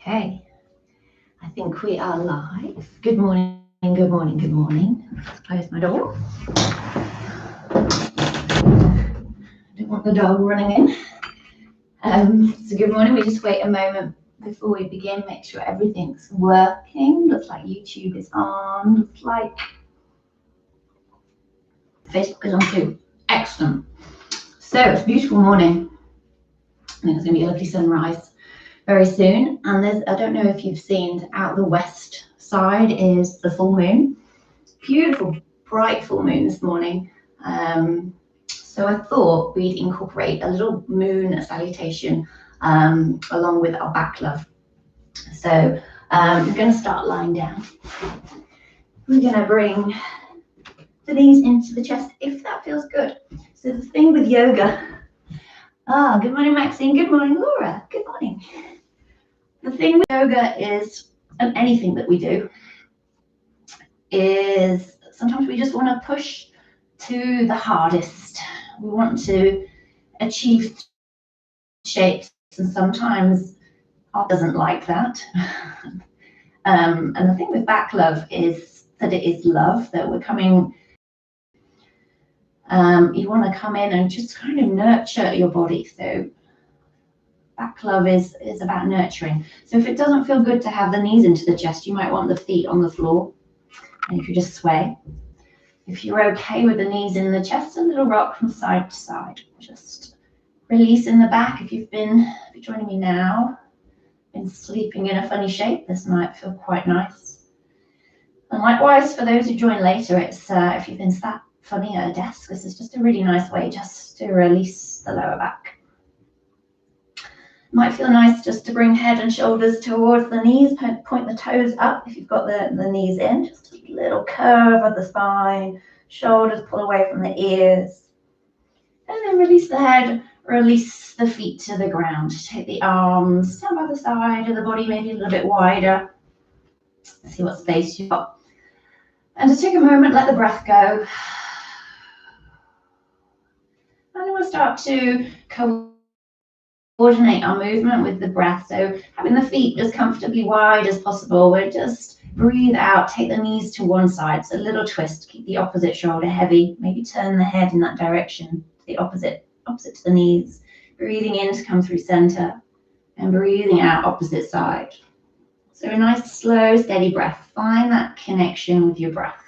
Okay, I think we are live. Good morning, good morning, good morning. Let's close my door. Don't want the dog running in. So good morning. We just wait a moment before we begin. Make sure everything's working. Looks like YouTube is on. Looks like Facebook is on too. Excellent. So it's a beautiful morning. I think it's going to be a lovely sunrise very soon. And there's, I don't know if you've seen, out the west side is the full moon. Beautiful, bright full moon this morning. So I thought we'd incorporate a little moon salutation along with our back love. So we're going to start lying down. We're going to bring the knees into the chest if that feels good. So the thing with yoga, good morning Maxine, good morning Laura, good morning. The thing with yoga is, and anything that we do, is sometimes we just want to push to the hardest. We want to achieve shapes, and sometimes our doesn't like that. And the thing with back love is that it is love, that we're coming. You want to come in and just kind of nurture your body. So back love is about nurturing. So if it doesn't feel good to have the knees into the chest, you might want the feet on the floor. And if you just sway. If you're okay with the knees in the chest, a little rock from side to side. Just release in the back. If you're joining me now, been sleeping in a funny shape, this might feel quite nice. And likewise, for those who join later, it's if you've been sat funny at a desk, this is just a really nice way just to release the lower back. Might feel nice just to bring head and shoulders towards the knees, point the toes up if you've got the knees in, just a little curve of the spine, shoulders pull away from the ears, and then release the head, release the feet to the ground. Take the arms down by the side of the body, maybe a little bit wider. See what space you've got. And to take a moment, let the breath go. And then we'll start to coordinate our movement with the breath. So having the feet as comfortably wide as possible. We'll just breathe out, take the knees to one side. So a little twist, keep the opposite shoulder heavy. Maybe turn the head in that direction, to the opposite to the knees. Breathing in to come through center and breathing out opposite side. So a nice slow, steady breath. Find that connection with your breath.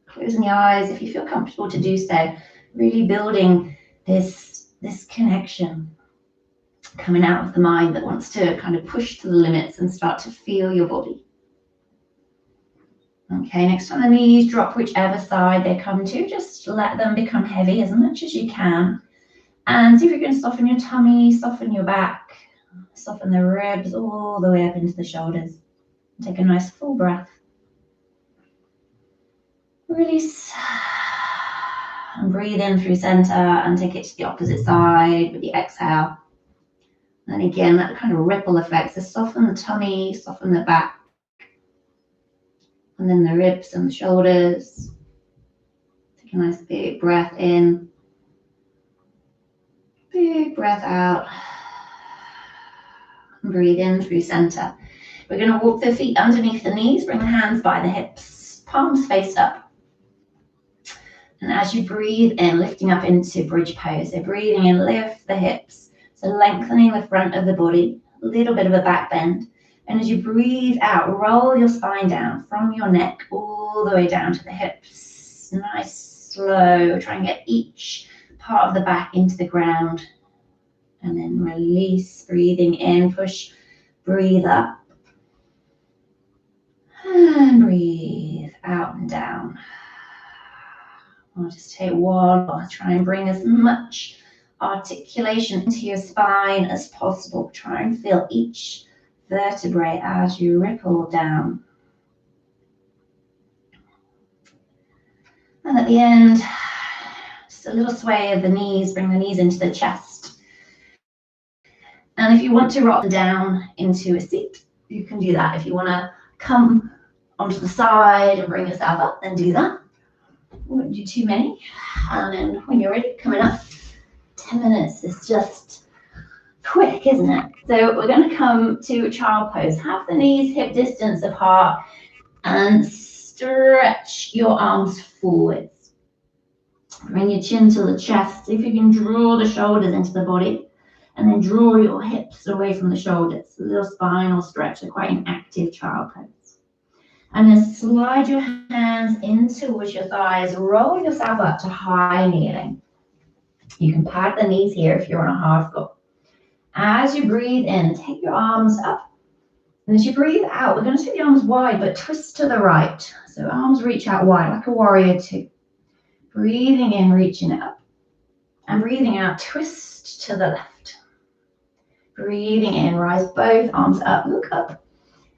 Closing the eyes if you feel comfortable to do so. Really building this connection coming out of the mind that wants to kind of push to the limits and start to feel your body. Okay, next time the knees drop whichever side they come to, just let them become heavy as much as you can. And see if you can soften your tummy, soften your back, soften the ribs all the way up into the shoulders. Take a nice full breath. Release and breathe in through center and take it to the opposite side with the exhale. And again, that kind of ripple effect. So soften the tummy, soften the back, and then the ribs and the shoulders. Take a nice big breath in, big breath out, and breathe in through center. We're going to walk the feet underneath the knees, bring the hands by the hips, palms face up. And as you breathe in, lifting up into bridge pose. So breathing in, lift the hips. So lengthening the front of the body, a little bit of a back bend. And as you breathe out, roll your spine down from your neck all the way down to the hips. Nice, slow. Try and get each part of the back into the ground. And then release, breathing in, push, breathe up. And breathe out and down. I'll just take one more. Try and bring as much articulation into your spine as possible. Try and feel each vertebrae as you ripple down. And at the end, just a little sway of the knees. Bring the knees into the chest. And if you want to rock down into a seat, you can do that. If you want to come onto the side and bring yourself up, then do that. We won't do too many. And then when you're ready, coming up, 10 minutes is just quick, isn't it? So we're going to come to child pose. Have the knees hip distance apart and stretch your arms forwards. Bring your chin to the chest. See if you can draw the shoulders into the body and then draw your hips away from the shoulders. A little spinal stretch, so quite an active child pose. And then slide your hands in towards your thighs. Roll yourself up to high kneeling. You can pad the knees here if you're on a hard floor. As you breathe in, take your arms up. And as you breathe out, we're going to take the arms wide, but twist to the right. So arms reach out wide, like a warrior two. Breathing in, reaching up. And breathing out, twist to the left. Breathing in, rise both arms up, look up.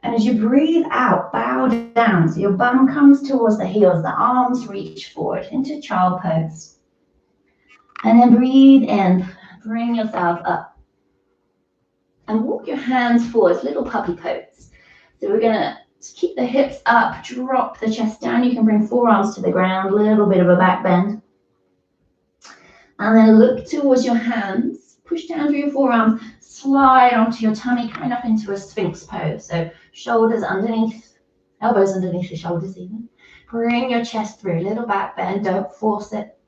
And as you breathe out, bow down. So your bum comes towards the heels, the arms reach forward into child pose. And then breathe in, bring yourself up. And walk your hands forwards, little puppy pose. So we're gonna keep the hips up, drop the chest down. You can bring forearms to the ground, a little bit of a back bend. And then look towards your hands, push down through your forearms, slide onto your tummy, coming up into a sphinx pose. So shoulders underneath, elbows underneath the shoulders even. Bring your chest through, little back bend, don't force it.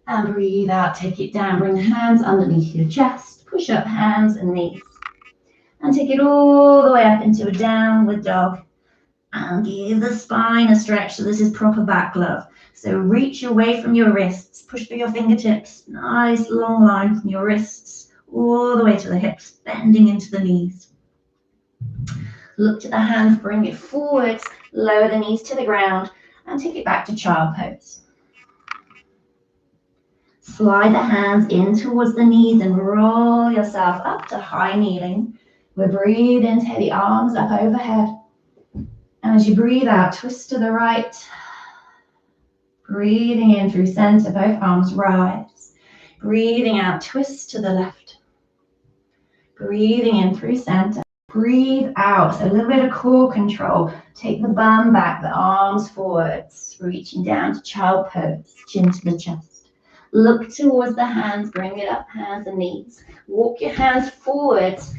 And breathe out, take it down, bring the hands underneath your chest, push up hands and knees. And take it all the way up into a downward dog. And give the spine a stretch, so this is proper back love. So reach away from your wrists, push through your fingertips, nice long line from your wrists, all the way to the hips, bending into the knees. Look to the hands, bring it forwards, lower the knees to the ground, and take it back to child pose. Slide the hands in towards the knees and roll yourself up to high kneeling. We're breathing, take the arms up overhead. And as you breathe out, twist to the right. Breathing in through center, both arms rise. Breathing out, twist to the left. Breathing in through center. Breathe out, so a little bit of core control. Take the bum back, the arms forwards, reaching down to child pose, chin to the chest. Look towards the hands, bring it up, hands and knees. Walk your hands forwards,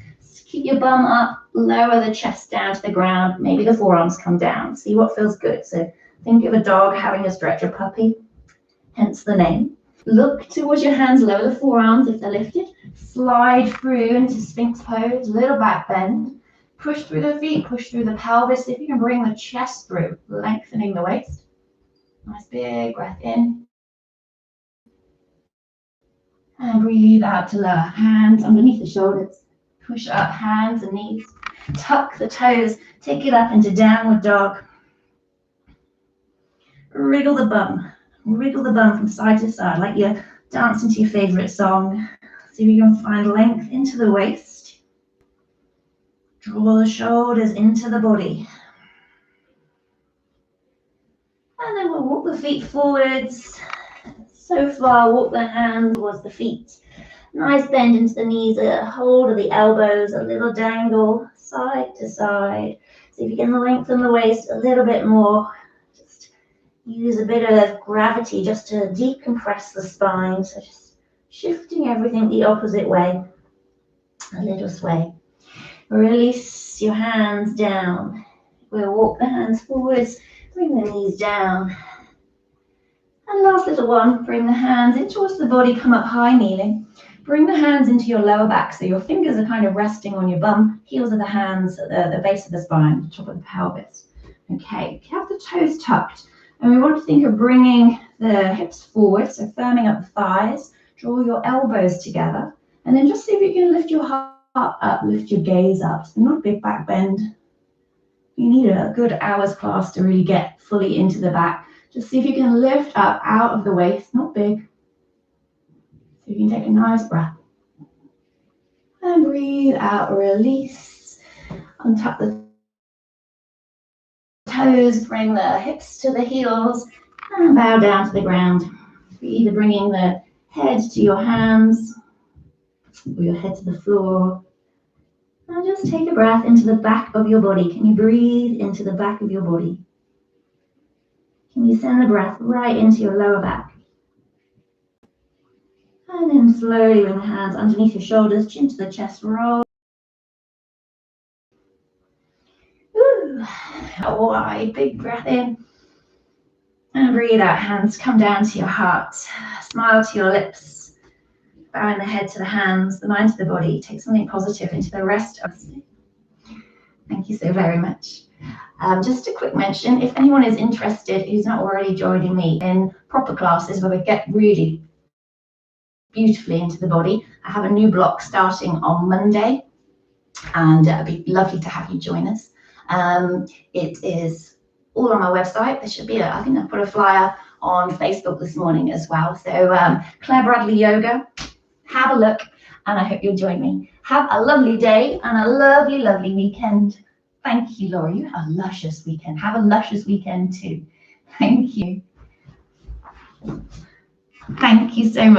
keep your bum up, lower the chest down to the ground. Maybe the forearms come down, see what feels good. So think of a dog having a stretch, a puppy, hence the name. Look towards your hands, lower the forearms if they're lifted. Slide through into Sphinx pose, little back bend. Push through the feet, push through the pelvis. If you can bring the chest through, lengthening the waist. Nice big breath in. And breathe out to lower. Hands underneath the shoulders. Push up, hands and knees. Tuck the toes, take it up into downward dog. Wriggle the bum from side to side, like you're dancing to your favorite song. See if you can find length into the waist. Draw the shoulders into the body. And then we'll walk the feet forwards. So far, walk the hands towards the feet. Nice bend into the knees, a hold of the elbows, a little dangle, side to side. See if you can lengthen the waist a little bit more. Just use a bit of gravity just to decompress the spine. So just shifting everything the opposite way. A little sway. Release your hands down. We'll walk the hands forwards, bring the knees down. And last little one, bring the hands in towards the body, come up high kneeling. Bring the hands into your lower back, so your fingers are kind of resting on your bum, heels of the hands at the base of the spine, the top of the pelvis. Okay, have the toes tucked. And we want to think of bringing the hips forward, so firming up the thighs, draw your elbows together, and then just see if you can lift your heart up, lift your gaze up. So not a big back bend. You need a good hour's class to really get fully into the back. Just see if you can lift up out of the waist, not big. So you can take a nice breath. And breathe out, release. Untuck the toes, bring the hips to the heels, and bow down to the ground. Either bringing the head to your hands, or your head to the floor. And just take a breath into the back of your body. Can you breathe into the back of your body? Can you send the breath right into your lower back? And then slowly bring the hands underneath your shoulders, chin to the chest, roll. Ooh, a wide, big breath in. And breathe out, hands come down to your heart. Smile to your lips. Bowing the head to the hands, the mind to the body. Take something positive into the rest of the day. Thank you so very much. Just a quick mention, if anyone is interested who's not already joining me in proper classes where we get really beautifully into the body, I have a new block starting on Monday, and it'd be lovely to have you join us. It is all on my website. There should be I think I put a flyer on Facebook this morning as well. So Claire Bradley Yoga, have a look, and I hope you'll join me. Have a lovely day and a lovely, lovely weekend. Thank you, Laura. You have a luscious weekend. Have a luscious weekend too. Thank you. Thank you so much.